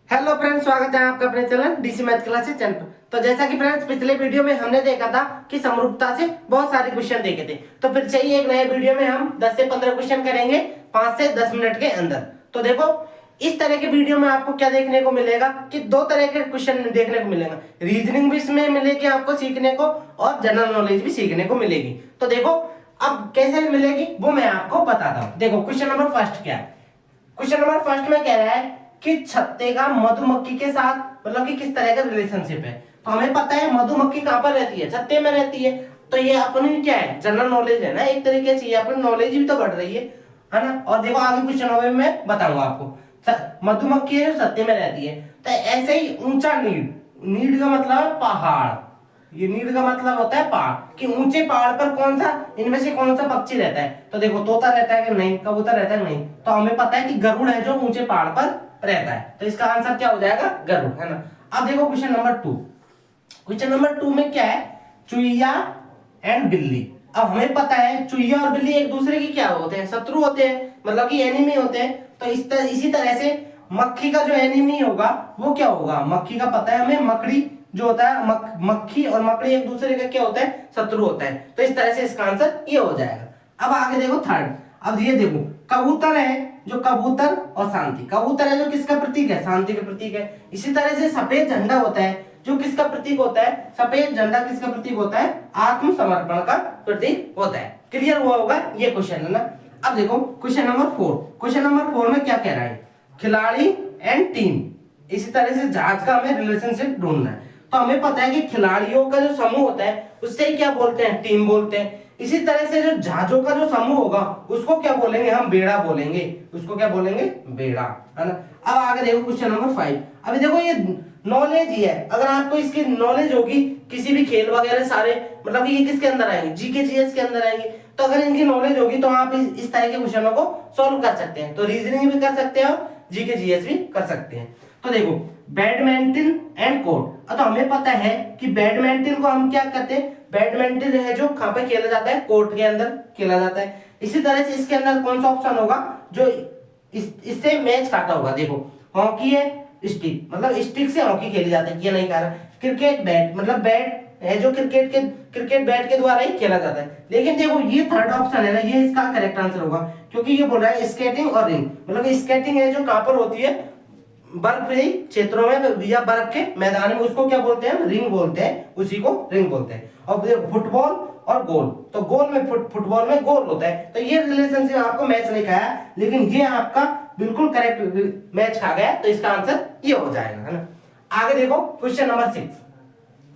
Hello friends, स्वागत है आपका अपने channel DC math classes channel पर। तो जैसा कि फ्रेंड्स पिछले वीडियो में हमने देखा था कि समरूपता से बहुत सारे क्वेश्चन देखे थे, तो फिर से ही एक नए वीडियो में हम 10 से 15 क्वेश्चन करेंगे 5 से 10 मिनट के अंदर। तो देखो इस तरह के वीडियो में आपको क्या देखने को मिलेगा कि दो तरह के क्वेश्चन देखने को मिलेगा। रीजनिंग भी इसमें मिलेगी आपको सीखने को और जनरल नॉलेज भी सीखने को मिलेगी। तो देखो अब कैसे मिलेगी वो मैं आपको बताता हूँ। देखो क्वेश्चन नंबर फर्स्ट क्या है। क्वेश्चन नंबर फर्स्ट में कह रहा है कि छत्ते का मधुमक्खी के साथ मतलब कि किस तरह का रिलेशनशिप है। तो हमें पता है मधुमक्खी कहां पर रहती है, छत्ते में रहती है। तो ये अपनी क्या है, जनरल नॉलेज है ना, एक तरीके से ये अपनी नॉलेज भी तो बढ़ रही है ना। और देखो आगे क्वेश्चन में मैं बताऊंगा आपको। मधुमक्खी है जो छत्ते में रहती है, तो ऐसे ही ऊंचा नीड, नीड का मतलब है पहाड़, ये नीड का मतलब होता है पहाड़, कि ऊंचे पहाड़ पर कौन सा इनमें से कौन सा पक्षी रहता है। तो देखो तोता रहता है कि नहीं, कबूतर रहता है नहीं, तो हमें पता है कि गरुड़ है जो ऊंचे पहाड़ पर रहता है। तो इसका आंसर क्या हो जाएगा, गरुड़, है ना। अब देखो क्वेश्चन नंबर 2। क्वेश्चन नंबर 2 में क्या है, चुईया एंड बिल्ली। अब हमें पता है चुईया और बिल्ली एक दूसरे की क्या होते हैं, शत्रु होते हैं, मतलब कि एनिमी होते हैं। तो इसी तरह से मक्खी का जो एनिमी होगा वो क्या होगा, मक्खी का पता है हमें, मकड़ी जो होता है मक्खी और मकड़ी एक दूसरे का क्या होता है, शत्रु होता है। तो इस तरह से इसका आंसर ये हो जाएगा। अब आगे देखो थर्ड। अब ये देखो कबूतर है जो, कबूतर और शांति, कबूतर है जो किसका प्रतीक है, शांति का प्रतीक है। इसी तरह से सफेद झंडा होता है जो किसका प्रतीक होता है, सफेद झंडा किसका प्रतीक होता है, आत्मसमर्पण का प्रतीक होता है। क्लियर हुआ होगा ये क्वेश्चन, है ना। अब देखो क्वेश्चन नंबर 4। क्वेश्चन नंबर 4 में क्या कह रहा है, खिलाड़ी एंड टीम। इसी तरह से जहाज का हमें रिलेशनशिप ढूंढना है। तो हमें पता है कि खिलाड़ियों का जो समूह होता है उससे ही क्या बोलते हैं, टीम बोलते हैं। इसी तरह से जो जहाजों का जो समूह होगा उसको क्या बोलेंगे, हम बेड़ा बोलेंगे, उसको क्या बोलेंगे, बेड़ा, है ना। अब आगे देखो क्वेश्चन नंबर 5। अभी देखो ये नॉलेज ही है, अगर आपको इसकी नॉलेज होगी किसी भी खेल वगैरह सारे, मतलब ये किसके अंदर आएंगे, जीके जीएस के अंदर आएंगे। तो अगर इनकी नॉलेज होगी तो आप इस तरह के क्वेश्चनों को सॉल्व कर सकते हैं। तो रीजनिंग भी कर सकते हैं और जीके जीएस भी कर सकते हैं। तो देखो बैडमिंटन एंड कोर्ट। तो हमें पता है कि बैडमिंटन को हम क्या करते हैं, बैडमिंटन है जो कहां पे खेला जाता है, कोर्ट के अंदर खेला जाता है। इसी तरह से इसके अंदर कौन सा ऑप्शन होगा जो इससे मैच खाता होगा। देखो हॉकी है, स्टिक, मतलब स्टिक से हॉकी खेली जाती है, ये नहीं कह रहा। क्रिकेट बैट, मतलब बैट है जो क्रिकेट बैट के द्वारा ही खेला जाता है। लेकिन देखो ये थर्ड ऑप्शन है ना, ये इसका करेक्ट आंसर होगा, क्योंकि ये बोल रहा है स्केटिंग और रिंग। मतलब स्केटिंग है जो कहां पर होती है, बर्फीली क्षेत्रों में या बर्फ के मैदान में, उसको क्या बोलते हैं, रिंग बोलते हैं, उसी को रिंग बोलते हैं। और फुटबॉल और गोल, तो गोल में फुटबॉल में गोल होता है। तो ये रिलेशनशिप आपको मैच नहीं खाया, लेकिन ये आपका बिल्कुल करेक्ट मैच खा गया। तो इसका आंसर ये हो जाएगा, है ना। आगे देखो क्वेश्चन नंबर 6।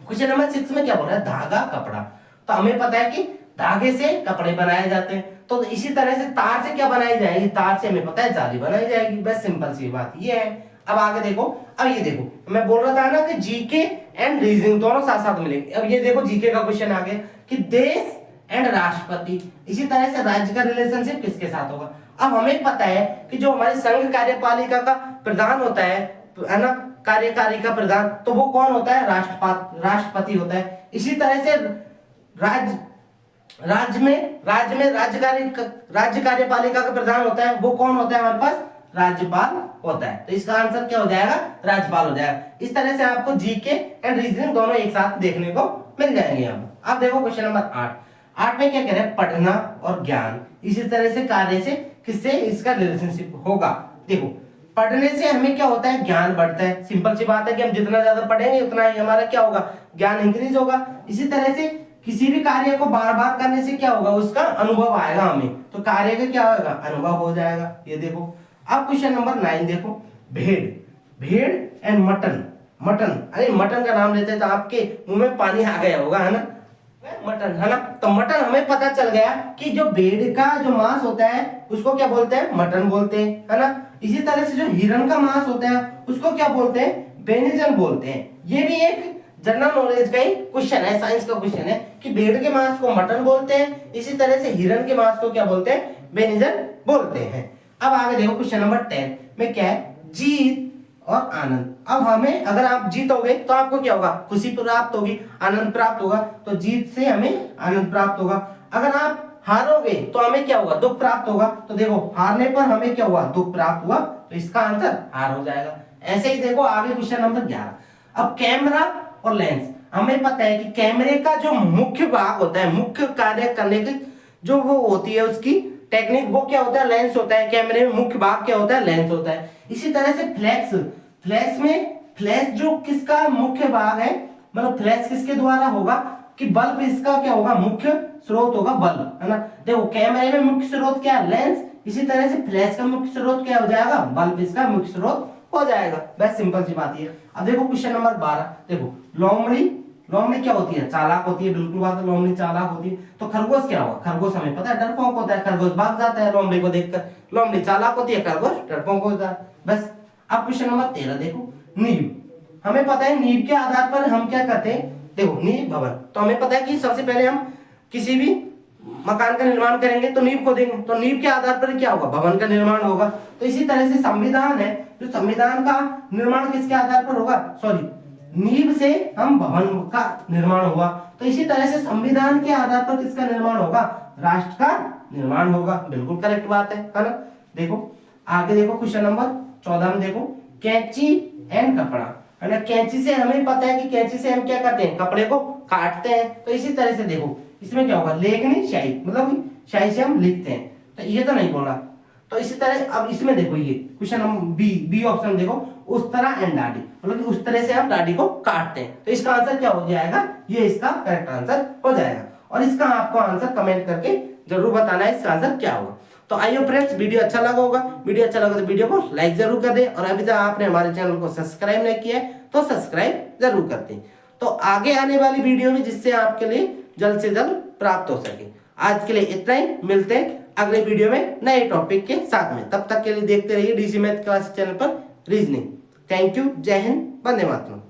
क्वेश्चन नंबर 6 में क्या बोल रहा है, धागा कपड़ा। तो हमें पता है कि धागे से कपड़े बनाए जाते हैं। तो इसी तरह से तार से क्या बनाई जाएगी, तार से हमें पता है जाली बनाई जाएगी। बस सिंपल सी बात ये है। अब आगे देखो, अब ये देखो मैं बोल रहा था ना कि जीके एंड रीजनिंग दोनों साथ साथ मिलेंगे। अब ये देखो जीके का क्वेश्चन आ गया कि देश एंड राष्ट्रपति। इसी तरह से राज्य का रिलेशनशिप किसके साथ होगा। अब हमें पता है कि जो हमारे संघ कार्यपालिका का प्रधान होता है ना, कार्यकारी का प्रधान, तो वो कौन होता है, राष्ट्रपति होता है। इसी तरह से राज्य कार्यपालिका का प्रधान होता है, वो कौन होता है हमारे पास, राज्यपाल होता है। तो इसका आंसर क्या हो जाएगा, राज्यपाल हो जाएगा। इस तरह से आपको जीके एंड रीजनिंग दोनों एक साथ देखने को मिल जाएंगे। अब देखो क्वेश्चन नंबर 8 में क्या कह रहे हैं, पढ़ना और ज्ञान। इसी तरह से कार्य से किससे इसका रिलेशनशिप होगा। देखो पढ़ने से हमें क्या होता है, ज्ञान बढ़ता है। सिंपल सी बात है कि हम जितना ज्यादा पढ़ेंगे उतना ही हमारा क्या होगा, ज्ञान इंक्रीज होगा। इसी तरह से किसी भी कार्य को बार बार करने से क्या होगा, उसका अनुभव आएगा हमें, तो कार्य का क्या होगा, अनुभव हो जाएगा। ये देखो अब क्वेश्चन नंबर 9 देखो, भेड़, भेड़ एंड मटन। मटन, अरे मटन का नाम लेते हैं तो आपके मुंह में पानी आ गया होगा, है ना, मटन, है ना। तो मटन हमें पता चल गया कि जो भेड़ का जो मांस होता है उसको क्या बोलते हैं, मटन बोलते हैं, है ना। इसी तरह से जो हिरण का मांस होता है उसको क्या बोलते हैं, वेनिजन बोलते हैं। ये भी एक जनरल नॉलेज का ही क्वेश्चन है, साइंस का क्वेश्चन है कि भेड़ के मांस को मटन बोलते हैं, इसी तरह से हिरण के मांस को क्या बोलते हैं, वेनिजन बोलते हैं। अब आगे देखो क्वेश्चन नंबर 10 में क्या है, जीत और आनंद। अब हमें अगर आप जीतोगे तो आपको क्या होगा, खुशी प्राप्त होगी, आनंद प्राप्त होगा। तो जीत से हमें आनंद प्राप्त होगा। अगर आप हारोगे तो हमें क्या होगा, दुख प्राप्त होगा। तो देखो हारने पर हमें क्या हुआ, दुख प्राप्त हुआ। तो इसका आंसर हार हो जाएगा। ऐसे ही देखो आगे क्वेश्चन नंबर 11। अब कैमरा और लेंस, हमें पता है कि कैमरे का जो मुख्य भाग होता है, मुख्य कार्य करने की जो वो होती है उसकी टेक्निक, वो क्या होता है, लेंस होता है। कैमरे में मुख्य भाग क्या होता है, लेंस होता है। इसी तरह से फ्लैश, फ्लैश में फ्लैश जो किसका मुख्य भाग है, मतलब फ्लैश किसके द्वारा होगा कि बल्ब इसका क्या होगा, मुख्य स्रोत होगा बल्ब, है ना। देखो कैमरे में मुख्य स्रोत क्या है, लेंस। इसी तरह से फ्लैश का मुख्य स्रोत क्या हो जाएगा, बल्ब इसका मुख्य स्रोत हो जाएगा। बस सिंपल सी बात है। अब देखो क्वेश्चन नंबर 12। देखो लोमड़ी, लोमड़ी क्या होती है, चालाक होती है, बिल्कुल बात है, लोमड़ी चालाक होती है। तो खरगोश क्या होगा, खरगोश हमें पता है डरपोक होता है, खरगोश भाग जाता है लोमड़ी को देखकर। लोमड़ी चालाक होती है, खरगोश डरपोक होता है। बस। अब क्वेश्चन नंबर 13 देखो, नींव। हमें पता है नींव के आधार पर हम क्या करते हैं, देखो नींव भवन, तो हमें पता है कि सबसे पहले हम किसी भी मकान का निर्माण करेंगे तो नींव खोदेंगे, तो नींव के आधार पर क्या होगा, भवन का निर्माण होगा। तो इसी तरह से संविधान है, जो संविधान का निर्माण किसके आधार पर होगा, सॉरी नींव से हम भवन का निर्माण होगा। तो इसी तरह से संविधान के आधार पर किसका निर्माण होगा, राष्ट्र का निर्माण होगा। बिल्कुल करेक्ट बात है ना। देखो आगे देखो क्वेश्चन नंबर 14 में देखो, कैंची एंड कपड़ा, है ना। कैंची से हमें पता है कि कैंची से हम क्या करते हैं, कपड़े को काटते हैं। तो इसी तरह से देखो इसमें क्या होगा, लेखनी स्याही, मतलब स्याही से हम लिखते हैं। तो ये तो नहीं बोला। तो इसी तरह अब इसमें देखो ये क्वेश्चन नंबर बी ऑप्शन देखो, उस तरह एंड दाढ़ी, मतलब कि उस तरह से हम दाढ़ी को काटते हैं। तो इसका आंसर क्या हो जाएगा, ये इसका करेक्ट आंसर हो जाएगा। और इसका आपको आंसर कमेंट करके जरूर बताना है इसका आंसर क्या होगा। तो आइए फ्रेंड्स, वीडियो अच्छा लगा होगा, वीडियो अच्छा लगा तो वीडियो को लाइक जरूर कर दें, और अभी तक आपने हमारे चैनल को सब्सक्राइब नहीं किया है तो सब्सक्राइब जरूर कर दें। तो आगे आने वाली वीडियो में जिससे आपके लिए जल्द से जल्द प्राप्त हो सके। आज के लिए इतना ही, मिलते हैं अगले वीडियो में नए टॉपिक के साथ में। तब तक के लिए देखते रहिए डीसी मैथ क्लास चैनल पर रीजनिंग। थैंक यू, जय हिंद, वंदे मातरम।